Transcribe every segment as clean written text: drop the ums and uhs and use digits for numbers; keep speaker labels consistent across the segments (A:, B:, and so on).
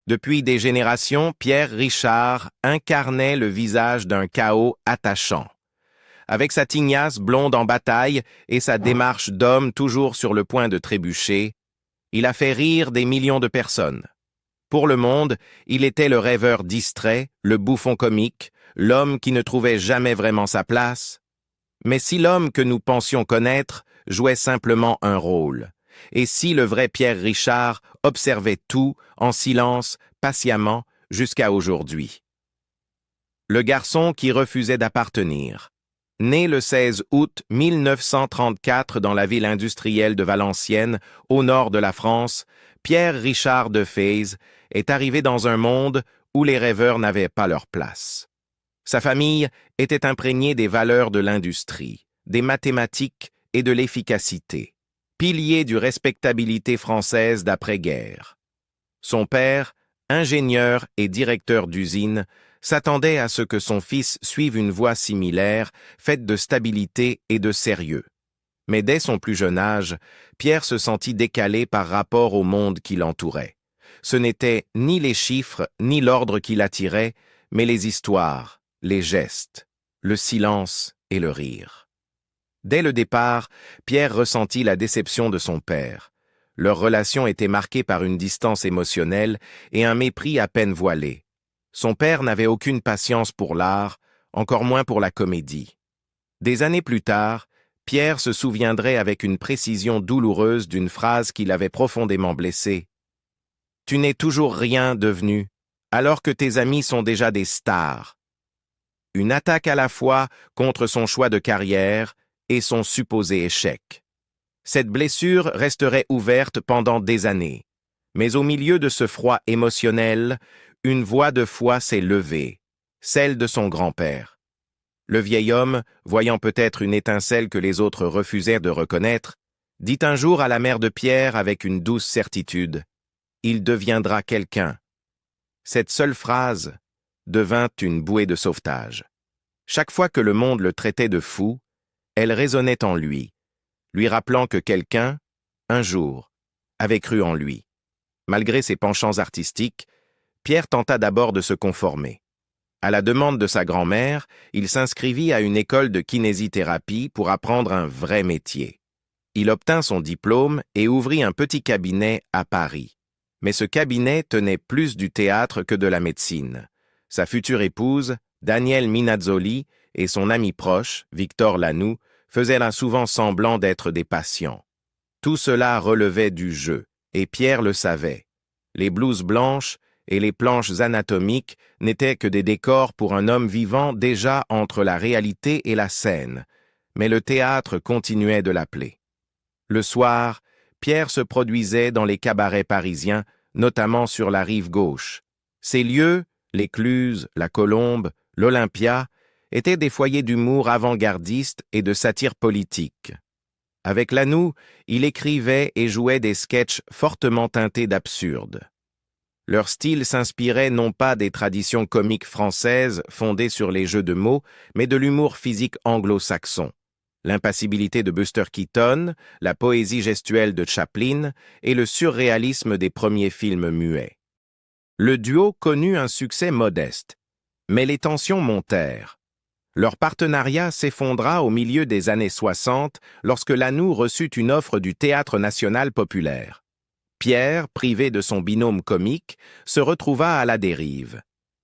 A: Depuis des générations, Pierre Richard incarnait le visage d'un chaos attachant. Avec sa tignasse blonde en bataille et sa démarche d'homme toujours sur le point de trébucher, il a fait rire des millions de personnes. Pour le monde, il était le rêveur distrait, le bouffon comique, l'homme qui ne trouvait jamais vraiment sa place. Mais si l'homme que nous pensions connaître jouait simplement un rôle, et si le vrai Pierre Richard observait tout en silence, patiemment, jusqu'à aujourd'hui. Le garçon qui refusait d'appartenir. Né le 16 août 1934 dans la ville industrielle de Valenciennes, au nord de la France, Pierre Richard Defez est arrivé dans un monde où les rêveurs n'avaient pas leur place. Sa famille était imprégnée des valeurs de l'industrie, des mathématiques et de l'efficacité, piliers du respectabilité française d'après-guerre. Son père, ingénieur et directeur d'usine, s'attendait à ce que son fils suive une voie similaire, faite de stabilité et de sérieux. Mais dès son plus jeune âge, Pierre se sentit décalé par rapport au monde qui l'entourait. Ce n'étaient ni les chiffres ni l'ordre qui l'attiraient, mais les histoires, les gestes, le silence et le rire. Dès le départ, Pierre ressentit la déception de son père. Leur relation était marquée par une distance émotionnelle et un mépris à peine voilé. Son père n'avait aucune patience pour l'art, encore moins pour la comédie. Des années plus tard, Pierre se souviendrait avec une précision douloureuse d'une phrase qui l'avait profondément blessé. « Tu n'es toujours rien devenu, alors que tes amis sont déjà des stars. » Une attaque à la fois contre son choix de carrière et son supposé échec. Cette blessure resterait ouverte pendant des années. Mais au milieu de ce froid émotionnel, une voix de foi s'est levée, celle de son grand-père. Le vieil homme, voyant peut-être une étincelle que les autres refusaient de reconnaître, dit un jour à la mère de Pierre avec une douce certitude, « Il deviendra quelqu'un. » Cette seule phrase devint une bouée de sauvetage. Chaque fois que le monde le traitait de fou, elle résonnait en lui rappelant que quelqu'un, un jour, avait cru en lui. Malgré ses penchants artistiques, Pierre tenta d'abord de se conformer. À la demande de sa grand-mère, il s'inscrivit à une école de kinésithérapie pour apprendre un vrai métier. Il obtint son diplôme et ouvrit un petit cabinet à Paris. Mais ce cabinet tenait plus du théâtre que de la médecine. Sa future épouse, Danielle Minazzoli, et son ami proche, Victor Lanoux, faisaient là souvent semblant d'être des patients. Tout cela relevait du jeu, et Pierre le savait. Les blouses blanches et les planches anatomiques n'étaient que des décors pour un homme vivant déjà entre la réalité et la scène, mais le théâtre continuait de l'appeler. Le soir, Pierre se produisait dans les cabarets parisiens, notamment sur la rive gauche. Ces lieux, l'Écluse, la Colombe, l'Olympia, étaient des foyers d'humour avant-gardiste et de satire politique. Avec Lanoux, il écrivait et jouait des sketchs fortement teintés d'absurde. Leur style s'inspirait non pas des traditions comiques françaises fondées sur les jeux de mots, mais de l'humour physique anglo-saxon. L'impassibilité de Buster Keaton, la poésie gestuelle de Chaplin et le surréalisme des premiers films muets. Le duo connut un succès modeste, mais les tensions montèrent. Leur partenariat s'effondra au milieu des années 60 lorsque Lanoux reçut une offre du Théâtre national populaire. Pierre, privé de son binôme comique, se retrouva à la dérive.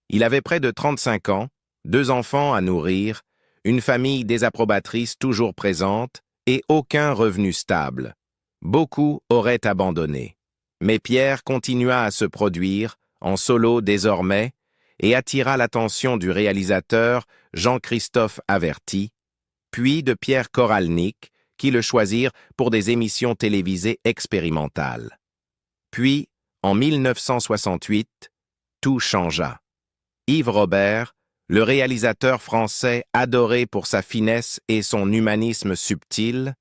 A: Il avait près de 35 ans, 2 enfants à nourrir, une famille désapprobatrice toujours présente et aucun revenu stable. Beaucoup auraient abandonné. Mais Pierre continua à se produire, en solo désormais, et attira l'attention du réalisateur Jean-Christophe Averty, puis de Pierre Koralnik, qui le choisirent pour des émissions télévisées expérimentales. Puis, en 1968, tout changea. Yves Robert, le réalisateur français adoré pour sa finesse et son humanisme subtil,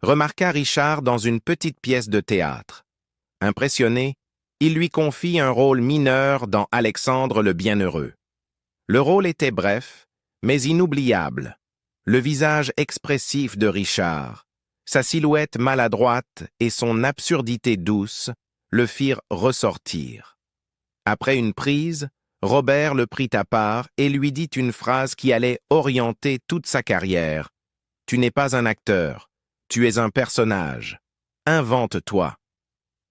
A: remarqua Richard dans une petite pièce de théâtre. Impressionné, il lui confie un rôle mineur dans Alexandre le Bienheureux. Le rôle était bref, mais inoubliable. Le visage expressif de Richard, sa silhouette maladroite et son absurdité douce le firent ressortir. Après une prise, Robert le prit à part et lui dit une phrase qui allait orienter toute sa carrière. « Tu n'es pas un acteur, tu es un personnage. Invente-toi. »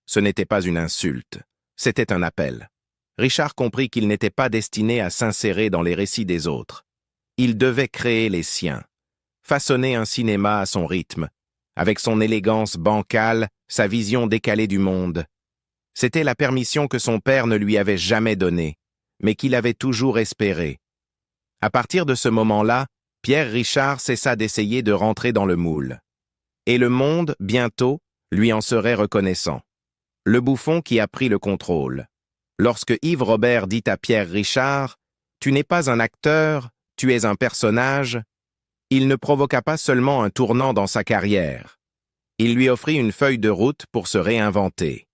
A: Ce n'était pas une insulte, c'était un appel. Richard comprit qu'il n'était pas destiné à s'insérer dans les récits des autres. Il devait créer les siens, façonner un cinéma à son rythme, avec son élégance bancale, sa vision décalée du monde. C'était la permission que son père ne lui avait jamais donnée, mais qu'il avait toujours espérée. À partir de ce moment-là, Pierre Richard cessa d'essayer de rentrer dans le moule. Et le monde, bientôt, lui en serait reconnaissant. Le bouffon qui a pris le contrôle. Lorsque Yves Robert dit à Pierre Richard « Tu n'es pas un acteur, tu es un personnage », il ne provoqua pas seulement un tournant dans sa carrière. Il lui offrit une feuille de route pour se réinventer.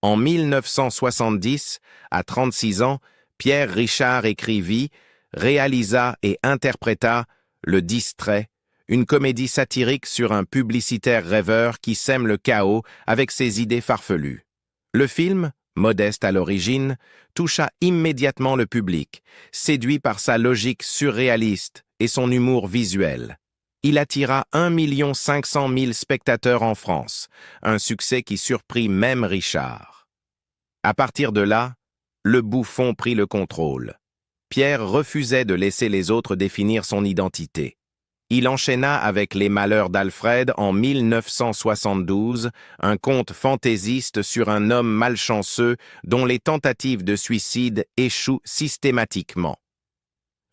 A: En 1970, à 36 ans, Pierre Richard écrivit, réalisa et interpréta Le Distrait, une comédie satirique sur un publicitaire rêveur qui sème le chaos avec ses idées farfelues. Le film, modeste à l'origine, toucha immédiatement le public, séduit par sa logique surréaliste et son humour visuel. Il attira 1 500 000 spectateurs en France, un succès qui surprit même Richard. À partir de là, le bouffon prit le contrôle. Pierre refusait de laisser les autres définir son identité. Il enchaîna avec Les Malheurs d'Alfred en 1972, un conte fantaisiste sur un homme malchanceux dont les tentatives de suicide échouent systématiquement.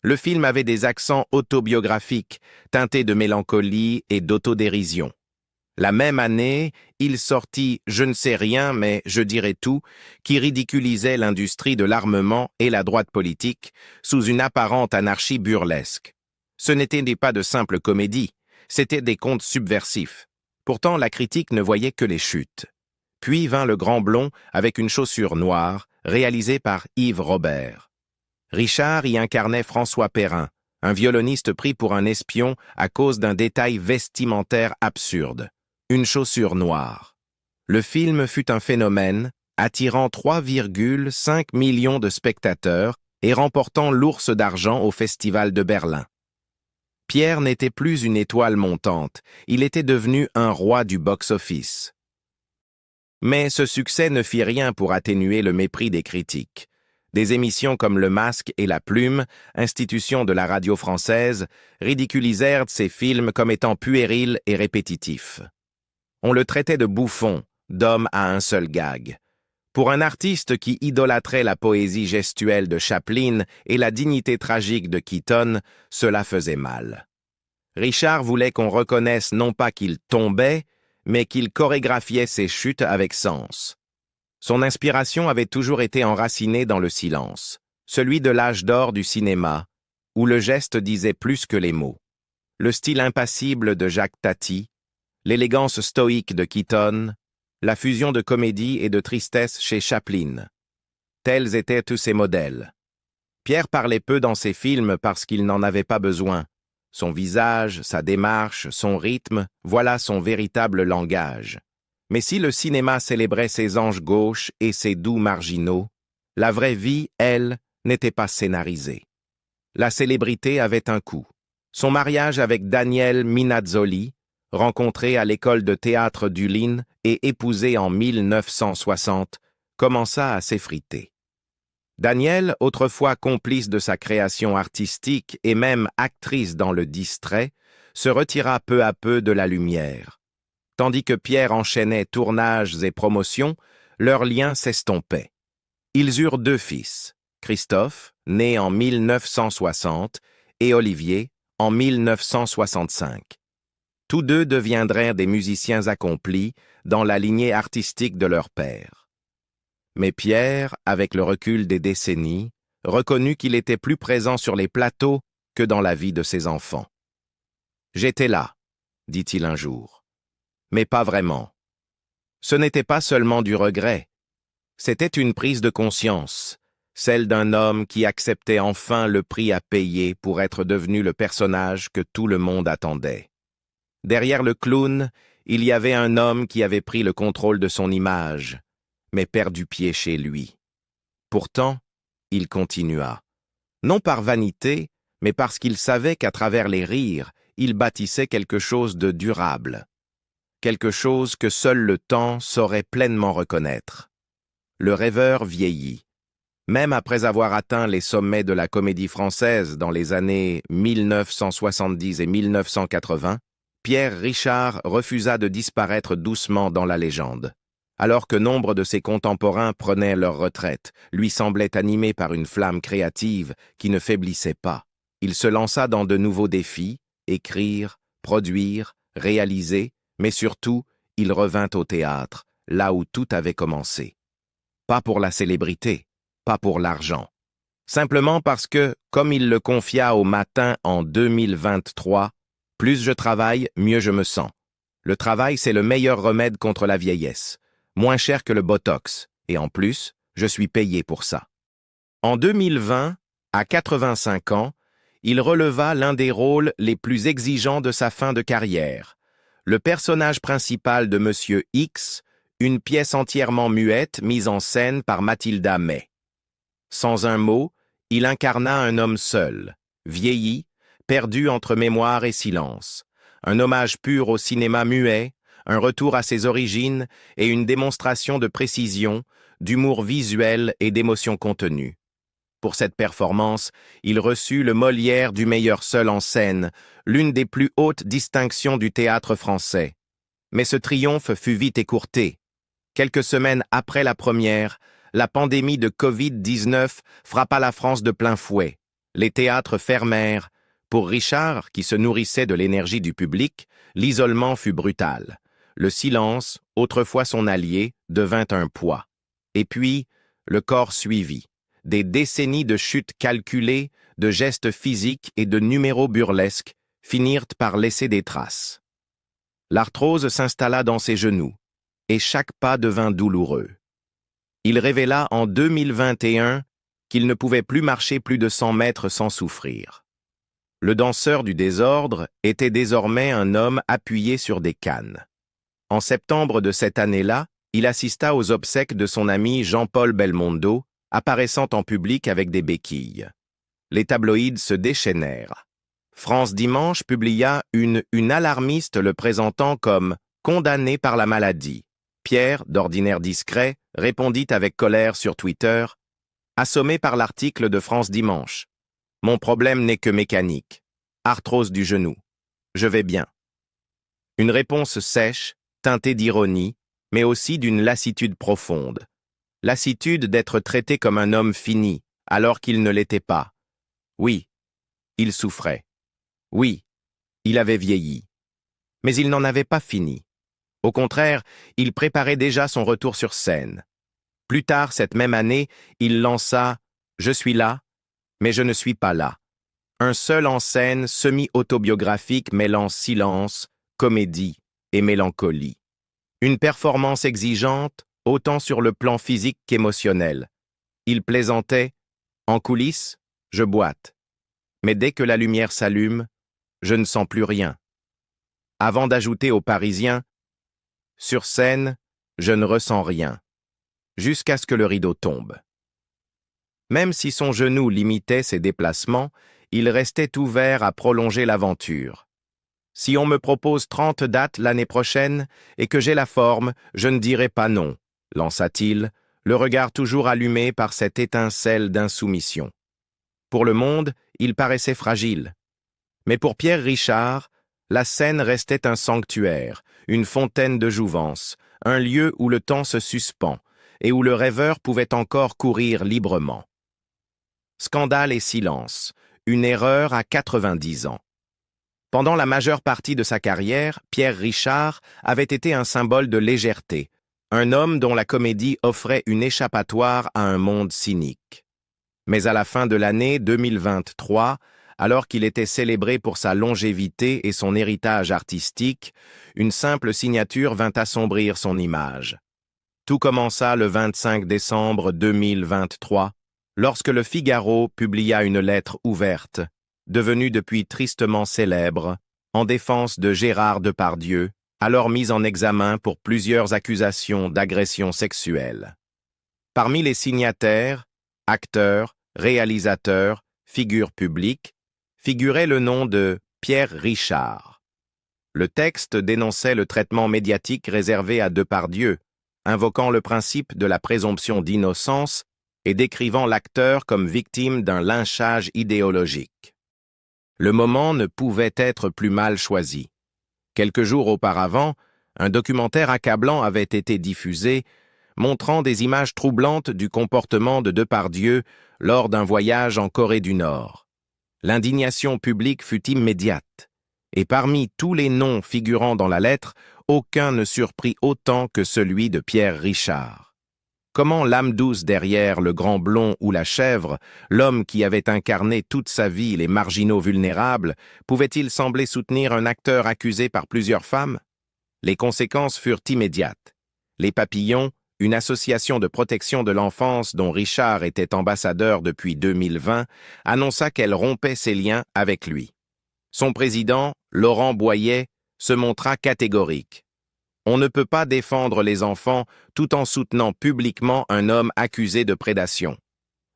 A: Le film avait des accents autobiographiques, teintés de mélancolie et d'autodérision. La même année, il sortit Je ne sais rien, mais je dirai tout, qui ridiculisait l'industrie de l'armement et la droite politique sous une apparente anarchie burlesque. Ce n'était pas de simples comédies, c'étaient des contes subversifs. Pourtant, la critique ne voyait que les chutes. Puis vint Le Grand Blond avec une chaussure noire, réalisé par Yves Robert. Richard y incarnait François Perrin, un violoniste pris pour un espion à cause d'un détail vestimentaire absurde. Une chaussure noire. Le film fut un phénomène, attirant 3,5 millions de spectateurs et remportant l'Ours d'argent au Festival de Berlin. Pierre n'était plus une étoile montante, il était devenu un roi du box-office. Mais ce succès ne fit rien pour atténuer le mépris des critiques. Des émissions comme Le Masque et La Plume, institution de la radio française, ridiculisèrent ces films comme étant puérils et répétitifs. On le traitait de bouffon, d'homme à un seul gag. Pour un artiste qui idolâtrait la poésie gestuelle de Chaplin et la dignité tragique de Keaton, cela faisait mal. Richard voulait qu'on reconnaisse non pas qu'il tombait, mais qu'il chorégraphiait ses chutes avec sens. Son inspiration avait toujours été enracinée dans le silence, celui de l'âge d'or du cinéma, où le geste disait plus que les mots. Le style impassible de Jacques Tati, l'élégance stoïque de Keaton, la fusion de comédie et de tristesse chez Chaplin. Tels étaient tous ses modèles. Pierre parlait peu dans ses films parce qu'il n'en avait pas besoin. Son visage, sa démarche, son rythme, voilà son véritable langage. Mais si le cinéma célébrait ses anges gauches et ses doux marginaux, la vraie vie, elle, n'était pas scénarisée. La célébrité avait un coût. Son mariage avec Daniel Minazzoli, rencontré à l'école de théâtre d'Ulin et épousé en 1960, commença à s'effriter. Daniel, autrefois complice de sa création artistique et même actrice dans Le Distrait, se retira peu à peu de la lumière. Tandis que Pierre enchaînait tournages et promotions, leur lien s'estompait. Ils eurent 2 fils, Christophe, né en 1960, et Olivier, en 1965. Tous deux deviendraient des musiciens accomplis dans la lignée artistique de leur père. Mais Pierre, avec le recul des décennies, reconnut qu'il était plus présent sur les plateaux que dans la vie de ses enfants. « J'étais là », dit-il un jour. Mais pas vraiment. Ce n'était pas seulement du regret, c'était une prise de conscience, celle d'un homme qui acceptait enfin le prix à payer pour être devenu le personnage que tout le monde attendait. Derrière le clown, il y avait un homme qui avait pris le contrôle de son image, mais perdu pied chez lui. Pourtant, il continua. Non par vanité, mais parce qu'il savait qu'à travers les rires, il bâtissait quelque chose de durable. Quelque chose que seul le temps saurait pleinement reconnaître. Le rêveur vieillit. Même après avoir atteint les sommets de la comédie française dans les années 1970 et 1980, Pierre Richard refusa de disparaître doucement dans la légende. Alors que nombre de ses contemporains prenaient leur retraite, lui semblait animé par une flamme créative qui ne faiblissait pas. Il se lança dans de nouveaux défis, écrire, produire, réaliser, mais surtout, il revint au théâtre, là où tout avait commencé. Pas pour la célébrité, pas pour l'argent. Simplement parce que, comme il le confia au Matin en 2023, « Plus je travaille, mieux je me sens. Le travail, c'est le meilleur remède contre la vieillesse. Moins cher que le Botox, et en plus, je suis payé pour ça. » En 2020, à 85 ans, il releva l'un des rôles les plus exigeants de sa fin de carrière. Le personnage principal de Monsieur X, une pièce entièrement muette mise en scène par Mathilda May. Sans un mot, il incarna un homme seul, vieilli, perdu entre mémoire et silence. Un hommage pur au cinéma muet, un retour à ses origines et une démonstration de précision, d'humour visuel et d'émotion contenue. Pour cette performance, il reçut le Molière du meilleur seul en scène, l'une des plus hautes distinctions du théâtre français. Mais ce triomphe fut vite écourté. Quelques semaines après la première, la pandémie de Covid-19 frappa la France de plein fouet. Les théâtres fermèrent. Pour Richard, qui se nourrissait de l'énergie du public, l'isolement fut brutal. Le silence, autrefois son allié, devint un poids. Et puis, le corps suivit. Des décennies de chutes calculées, de gestes physiques et de numéros burlesques finirent par laisser des traces. L'arthrose s'installa dans ses genoux, et chaque pas devint douloureux. Il révéla en 2021 qu'il ne pouvait plus marcher plus de 100 mètres sans souffrir. Le danseur du désordre était désormais un homme appuyé sur des cannes. En septembre de cette année-là, il assista aux obsèques de son ami Jean-Paul Belmondo, apparaissant en public avec des béquilles. Les tabloïds se déchaînèrent. France Dimanche publia une alarmiste le présentant comme « condamné par la maladie ». Pierre, d'ordinaire discret, répondit avec colère sur Twitter « Assommé par l'article de France Dimanche. Mon problème n'est que mécanique. Arthrose du genou. Je vais bien. » Une réponse sèche, teintée d'ironie, mais aussi d'une lassitude profonde. Lassitude d'être traité comme un homme fini, alors qu'il ne l'était pas. Oui, il souffrait. Oui, il avait vieilli. Mais il n'en avait pas fini. Au contraire, il préparait déjà son retour sur scène. Plus tard cette même année, il lança « Je suis là, mais je ne suis pas là ». Un seul en scène semi-autobiographique mêlant silence, comédie et mélancolie. Une performance exigeante, autant sur le plan physique qu'émotionnel. Il plaisantait « En coulisses, je boite. Mais dès que la lumière s'allume, je ne sens plus rien. » Avant d'ajouter aux Parisiens « Sur scène, je ne ressens rien. » Jusqu'à ce que le rideau tombe. Même si son genou limitait ses déplacements, il restait ouvert à prolonger l'aventure. « Si on me propose 30 dates l'année prochaine et que j'ai la forme, je ne dirai pas non. » lança-t-il, le regard toujours allumé par cette étincelle d'insoumission. Pour le monde, il paraissait fragile. Mais pour Pierre Richard, la scène restait un sanctuaire, une fontaine de jouvence, un lieu où le temps se suspend et où le rêveur pouvait encore courir librement. Scandale et silence, une erreur à 90 ans. Pendant la majeure partie de sa carrière, Pierre Richard avait été un symbole de légèreté, un homme dont la comédie offrait une échappatoire à un monde cynique. Mais à la fin de l'année 2023, alors qu'il était célébré pour sa longévité et son héritage artistique, une simple signature vint assombrir son image. Tout commença le 25 décembre 2023, lorsque le Figaro publia une lettre ouverte, devenue depuis tristement célèbre, en défense de Gérard Depardieu, alors mis en examen pour plusieurs accusations d'agression sexuelle. Parmi les signataires, acteur, réalisateur, figure publique, figurait le nom de Pierre Richard. Le texte dénonçait le traitement médiatique réservé à Depardieu, invoquant le principe de la présomption d'innocence et décrivant l'acteur comme victime d'un lynchage idéologique. Le moment ne pouvait être plus mal choisi. Quelques jours auparavant, un documentaire accablant avait été diffusé, montrant des images troublantes du comportement de Depardieu lors d'un voyage en Corée du Nord. L'indignation publique fut immédiate, et parmi tous les noms figurant dans la lettre, aucun ne surprit autant que celui de Pierre Richard. Comment l'âme douce derrière le grand blond ou la chèvre, l'homme qui avait incarné toute sa vie les marginaux vulnérables, pouvait-il sembler soutenir un acteur accusé par plusieurs femmes? Les conséquences furent immédiates. Les Papillons, une association de protection de l'enfance dont Richard était ambassadeur depuis 2020, annonça qu'elle rompait ses liens avec lui. Son président, Laurent Boyer, se montra catégorique. On ne peut pas défendre les enfants tout en soutenant publiquement un homme accusé de prédation.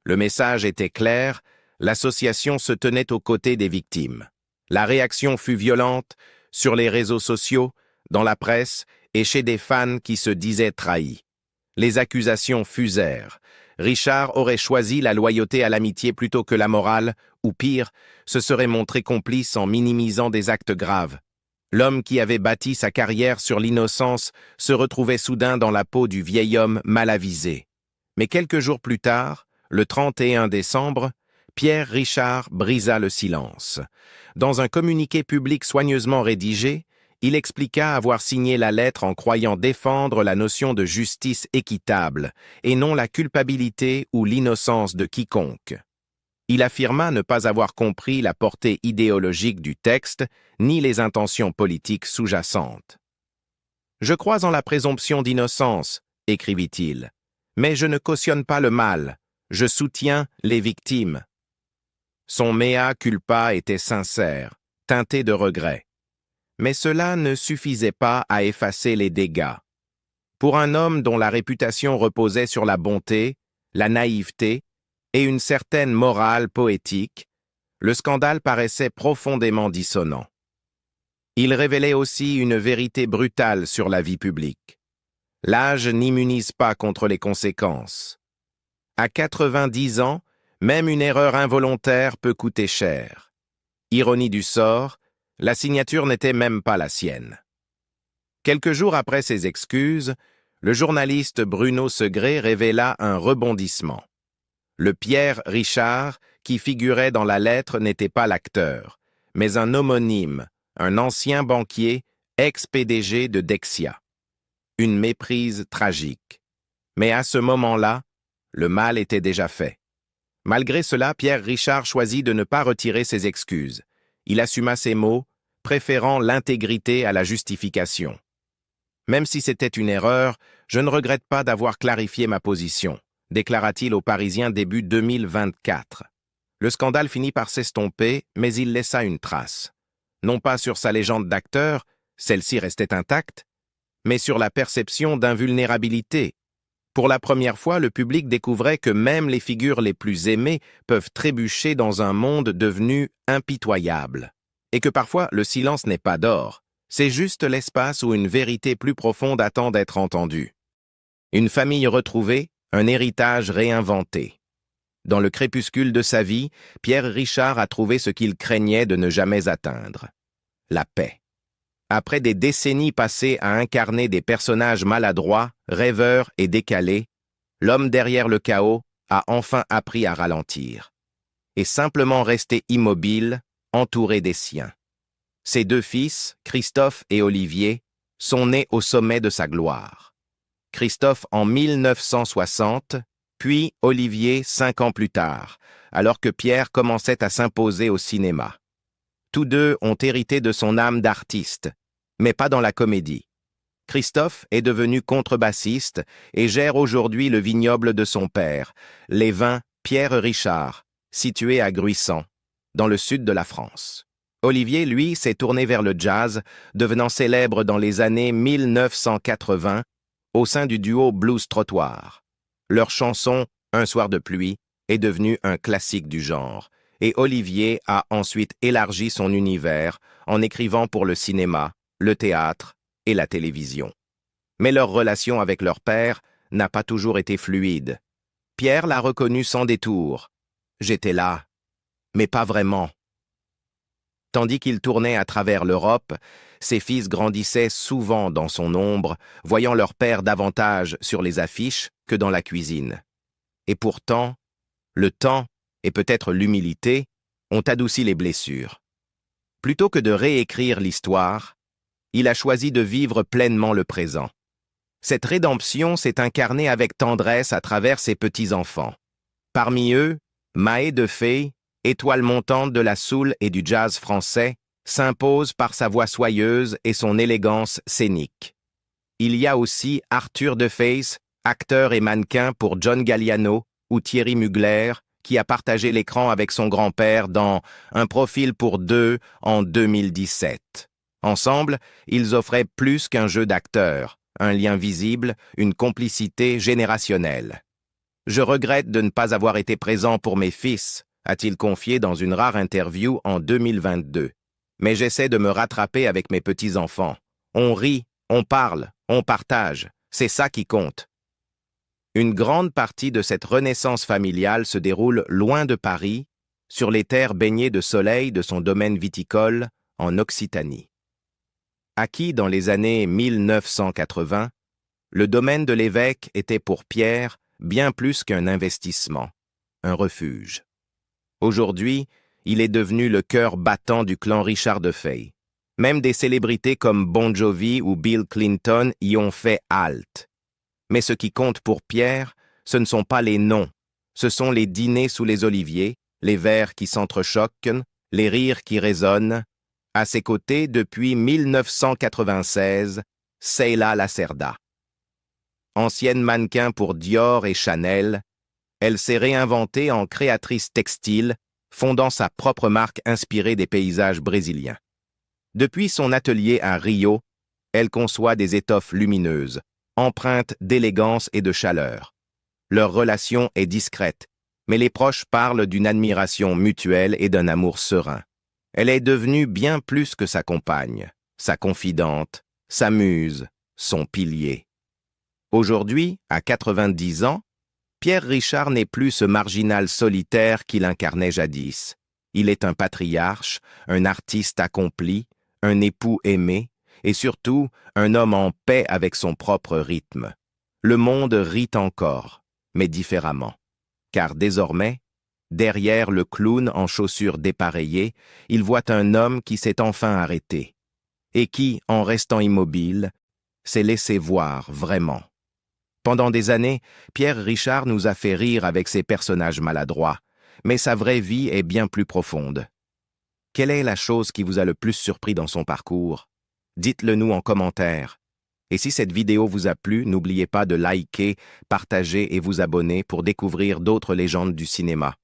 A: Le message était clair, l'association se tenait aux côtés des victimes. La réaction fut violente sur les réseaux sociaux, dans la presse et chez des fans qui se disaient trahis. Les accusations fusèrent. Richard aurait choisi la loyauté à l'amitié plutôt que la morale, ou pire, se serait montré complice en minimisant des actes graves. L'homme qui avait bâti sa carrière sur l'innocence se retrouvait soudain dans la peau du vieil homme mal avisé. Mais quelques jours plus tard, le 31 décembre, Pierre Richard brisa le silence. Dans un communiqué public soigneusement rédigé, il expliqua avoir signé la lettre en croyant défendre la notion de justice équitable et non la culpabilité ou l'innocence de quiconque. Il affirma ne pas avoir compris la portée idéologique du texte ni les intentions politiques sous-jacentes. « Je crois en la présomption d'innocence », écrivit-il, « mais je ne cautionne pas le mal, je soutiens les victimes. » Son mea culpa était sincère, teinté de regret. Mais cela ne suffisait pas à effacer les dégâts. Pour un homme dont la réputation reposait sur la bonté, la naïveté et une certaine morale poétique, le scandale paraissait profondément dissonant. Il révélait aussi une vérité brutale sur la vie publique. L'âge n'immunise pas contre les conséquences. À 90 ans, même une erreur involontaire peut coûter cher. Ironie du sort, la signature n'était même pas la sienne. Quelques jours après ses excuses, le journaliste Bruno Segré révéla un rebondissement. Le Pierre Richard, qui figurait dans la lettre, n'était pas l'acteur, mais un homonyme, un ancien banquier, ex-PDG de Dexia. Une méprise tragique. Mais à ce moment-là, le mal était déjà fait. Malgré cela, Pierre Richard choisit de ne pas retirer ses excuses. Il assuma ses mots, préférant l'intégrité à la justification. Même si c'était une erreur, je ne regrette pas d'avoir clarifié ma position, déclara-t-il aux Parisiens début 2024. Le scandale finit par s'estomper, mais il laissa une trace. Non pas sur sa légende d'acteur, celle-ci restait intacte, mais sur la perception d'invulnérabilité. Pour la première fois, le public découvrait que même les figures les plus aimées peuvent trébucher dans un monde devenu impitoyable. Et que parfois, le silence n'est pas d'or. C'est juste l'espace où une vérité plus profonde attend d'être entendue. Une famille retrouvée, un héritage réinventé. Dans le crépuscule de sa vie, Pierre Richard a trouvé ce qu'il craignait de ne jamais atteindre. La paix. Après des décennies passées à incarner des personnages maladroits, rêveurs et décalés, l'homme derrière le chaos a enfin appris à ralentir. Et simplement rester immobile, entouré des siens. Ses deux fils, Christophe et Olivier, sont nés au sommet de sa gloire. Christophe en 1960, puis Olivier 5 ans plus tard, alors que Pierre commençait à s'imposer au cinéma. Tous deux ont hérité de son âme d'artiste, mais pas dans la comédie. Christophe est devenu contrebassiste et gère aujourd'hui le vignoble de son père, les vins Pierre Richard, situé à Gruissant, dans le sud de la France. Olivier, lui, s'est tourné vers le jazz, devenant célèbre dans les années 1980 au sein du duo Blues Trottoir. Leur chanson « Un soir de pluie » est devenu un classique du genre, et Olivier a ensuite élargi son univers en écrivant pour le cinéma, le théâtre et la télévision. Mais leur relation avec leur père n'a pas toujours été fluide. Pierre l'a reconnu sans détour. J'étais là, mais pas vraiment. Tandis qu'il tournait à travers l'Europe, ses fils grandissaient souvent dans son ombre, voyant leur père davantage sur les affiches que dans la cuisine. Et pourtant, le temps, et peut-être l'humilité, ont adouci les blessures. Plutôt que de réécrire l'histoire, il a choisi de vivre pleinement le présent. Cette rédemption s'est incarnée avec tendresse à travers ses petits-enfants. Parmi eux, Mahé de Fay, étoile montante de la soul et du jazz français, s'impose par sa voix soyeuse et son élégance scénique. Il y a aussi Arthur de Face, acteur et mannequin pour John Galliano ou Thierry Mugler, qui a partagé l'écran avec son grand-père dans Un profil pour deux en 2017. Ensemble, ils offraient plus qu'un jeu d'acteurs, un lien visible, une complicité générationnelle. « Je regrette de ne pas avoir été présent pour mes fils », a-t-il confié dans une rare interview en 2022. « Mais j'essaie de me rattraper avec mes petits-enfants. On rit, on parle, on partage. C'est ça qui compte. » Une grande partie de cette renaissance familiale se déroule loin de Paris, sur les terres baignées de soleil de son domaine viticole en Occitanie. Acquis dans les années 1980, le domaine de l'évêque était pour Pierre bien plus qu'un investissement, un refuge. Aujourd'hui, il est devenu le cœur battant du clan Richard de Fay. Même des célébrités comme Bon Jovi ou Bill Clinton y ont fait halte. Mais ce qui compte pour Pierre, ce ne sont pas les noms, ce sont les dîners sous les oliviers, les verres qui s'entrechoquent, les rires qui résonnent. À ses côtés, depuis 1996, Sheila Lacerda. Ancienne mannequin pour Dior et Chanel, elle s'est réinventée en créatrice textile, fondant sa propre marque inspirée des paysages brésiliens. Depuis son atelier à Rio, elle conçoit des étoffes lumineuses, empreintes d'élégance et de chaleur. Leur relation est discrète, mais les proches parlent d'une admiration mutuelle et d'un amour serein. Elle est devenue bien plus que sa compagne, sa confidente, sa muse, son pilier. Aujourd'hui, à 90 ans, Pierre Richard n'est plus ce marginal solitaire qu'il incarnait jadis. Il est un patriarche, un artiste accompli, un époux aimé, et surtout un homme en paix avec son propre rythme. Le monde rit encore, mais différemment. Car désormais, derrière le clown en chaussures dépareillées, il voit un homme qui s'est enfin arrêté, et qui, en restant immobile, s'est laissé voir vraiment. Pendant des années, Pierre Richard nous a fait rire avec ses personnages maladroits, mais sa vraie vie est bien plus profonde. Quelle est la chose qui vous a le plus surpris dans son parcours? Dites-le nous en commentaire. Et si cette vidéo vous a plu, n'oubliez pas de liker, partager et vous abonner pour découvrir d'autres légendes du cinéma.